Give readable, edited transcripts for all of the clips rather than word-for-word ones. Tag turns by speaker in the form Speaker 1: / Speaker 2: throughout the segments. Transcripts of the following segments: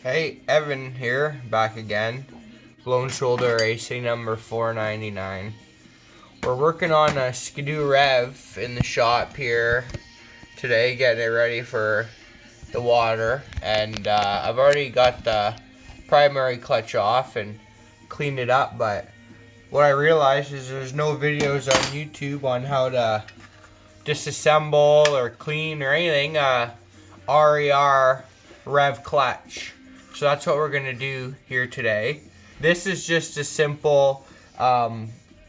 Speaker 1: Hey, Evan here, back again. Blown Shoulder Racing number 499. We're working on a Skidoo Rev in the shop here today, getting it ready for the water. And I've already got the primary clutch off and cleaned it up, but what I realized is there's no videos on YouTube on how to disassemble or clean or anything R.e.r. Rev clutch. So that's what we're going to do here today. This is just a simple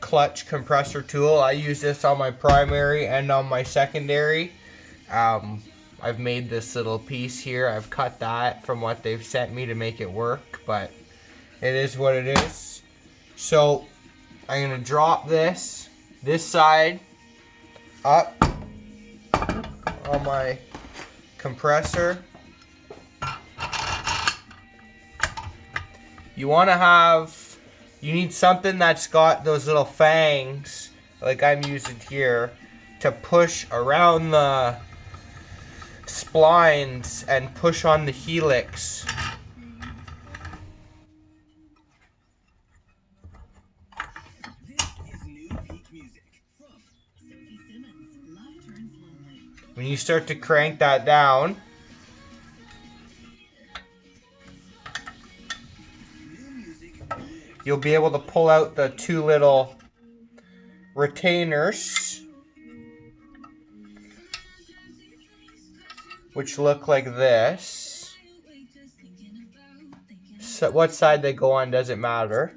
Speaker 1: clutch compressor tool. I use this on my primary and on my secondary. I've made this little piece here. I've cut that from what they've sent me to make it work, but it is what it is. So I'm going to drop this side up on my compressor. You need something that's got those little fangs, like I'm using here, to push around the splines and push on the helix. When you start to crank that down, you'll be able to pull out the two little retainers, which look like this. So what side they go on doesn't matter.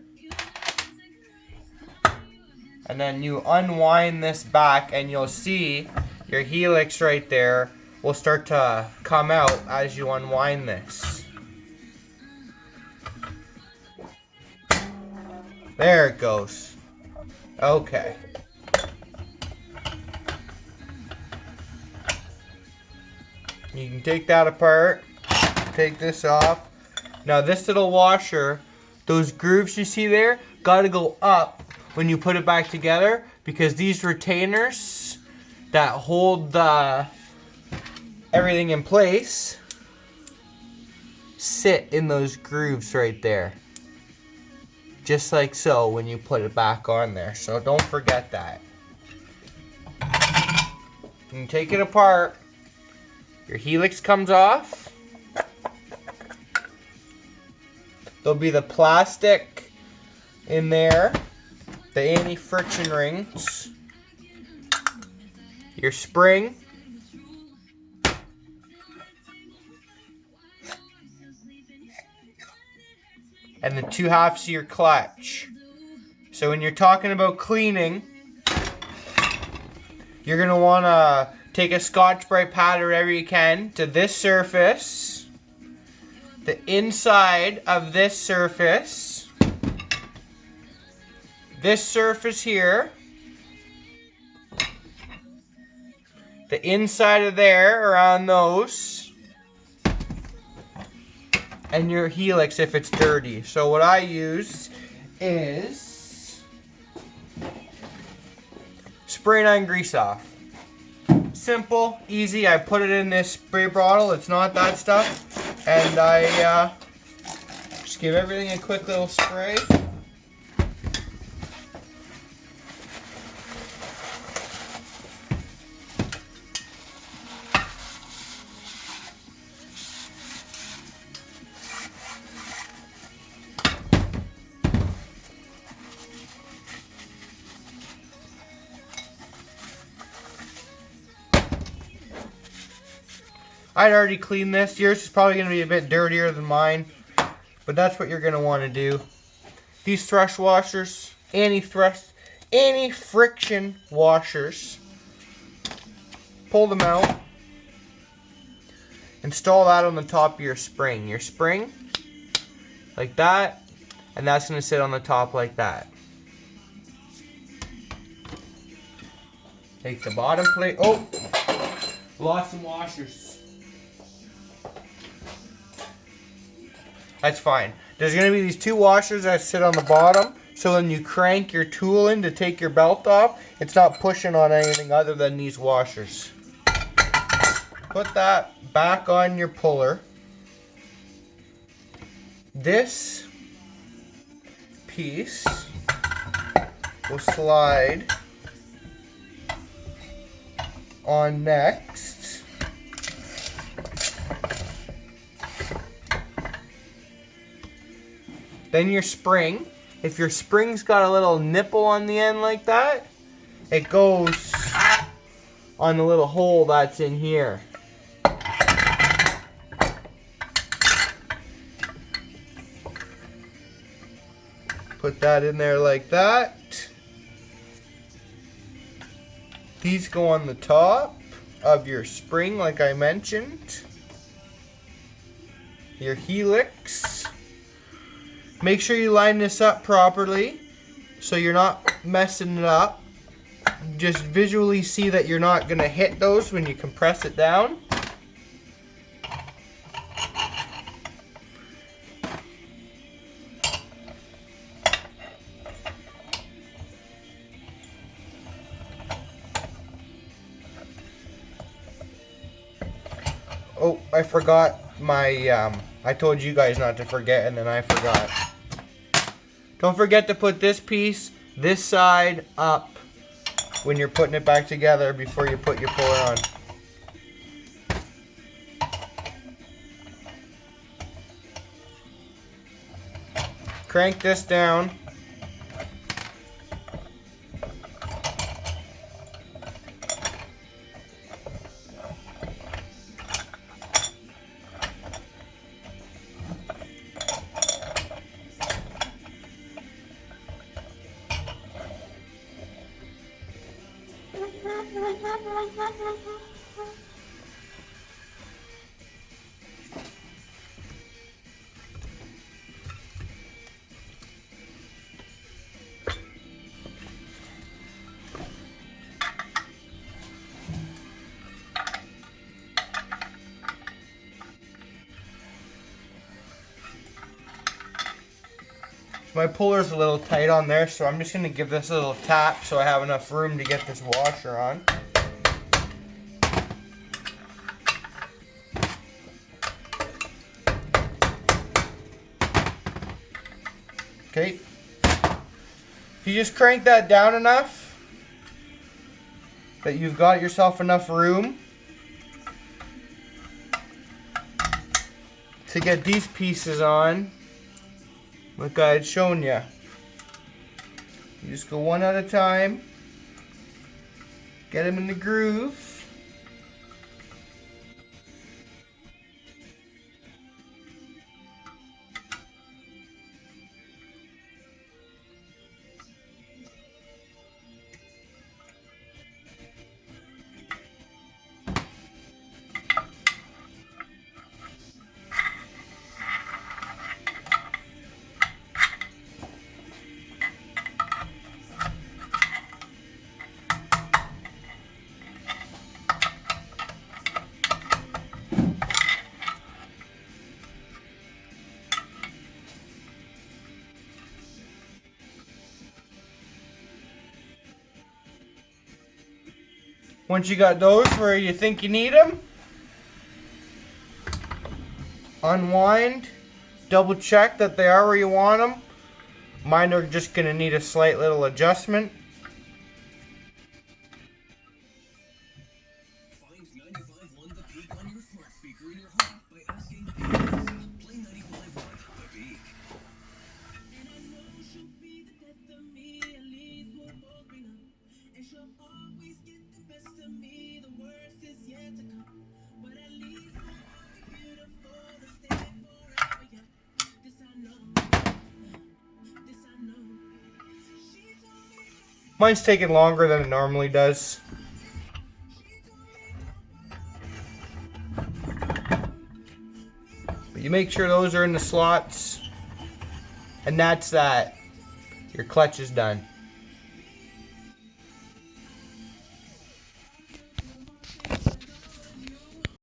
Speaker 1: And then you unwind this back and you'll see your helix right there will start to come out as you unwind this. There it goes. Okay. You can take that apart. Take this off. Now this little washer, those grooves you see there, gotta go up when you put it back together, because these retainers that hold everything in place sit in those grooves right there. Just like so when you put it back on there. So don't forget that. You can take it apart. Your helix comes off. There'll be the plastic in there. The anti-friction rings. Your spring. And the 2/2 of your clutch. So when you're talking about cleaning, you're going to want to take a Scotch-Brite pad or whatever you can to this surface, the inside of this surface here, the inside of there around those, and your helix if it's dirty. So what I use is spray 9 grease off. Simple, easy. I put it in this spray bottle. It's not that stuff. And I just give everything a quick little spray. I'd already cleaned this. Yours is probably going to be a bit dirtier than mine, but that's what you're going to want to do. These thrush washers, anti-friction washers, pull them out. Install that on the top of your spring. Your spring, like that, and that's going to sit on the top like that. Take the bottom plate. Oh, lost some washers. That's fine. There's going to be these 2 washers that sit on the bottom, so when you crank your tool in to take your belt off, it's not pushing on anything other than these washers. Put that back on your puller. this piece will slide on next. Then your spring. If your spring's got a little nipple on the end like that, it goes on the little hole that's in here. Put that in there like that. These go on the top of your spring like I mentioned. Your helix. Make sure you line this up properly so you're not messing it up. Just visually see that you're not going to hit those when you compress it down. Oh, I forgot my, I told you guys not to forget and then I forgot. Don't forget to put this piece, this side up when you're putting it back together before you put your puller on. Crank this down. My puller's a little tight on there, so I'm just going to give this a little tap so I have enough room to get this washer on. Okay. If you just crank that down enough that you've got yourself enough room to get these pieces on, like I had shown you. You just go one at a time, get them in the groove. Once you got those where you think you need them, unwind, double check that they are where you want them. Mine are just going to need a slight little adjustment.
Speaker 2: Find 95.1 The Peak on your smart speaker in your home by asking play 95.1 The Peak. And I know she'll be the death of me, at least we'll both bring up. And she'll always get the best of me, the worst is yet to come. But at least we'll both be beautiful to stay forever, yeah. This I know, this I know. She told me
Speaker 1: Mine's taking longer than it normally does. But you make sure those are in the slots. And that's that. Your clutch is done.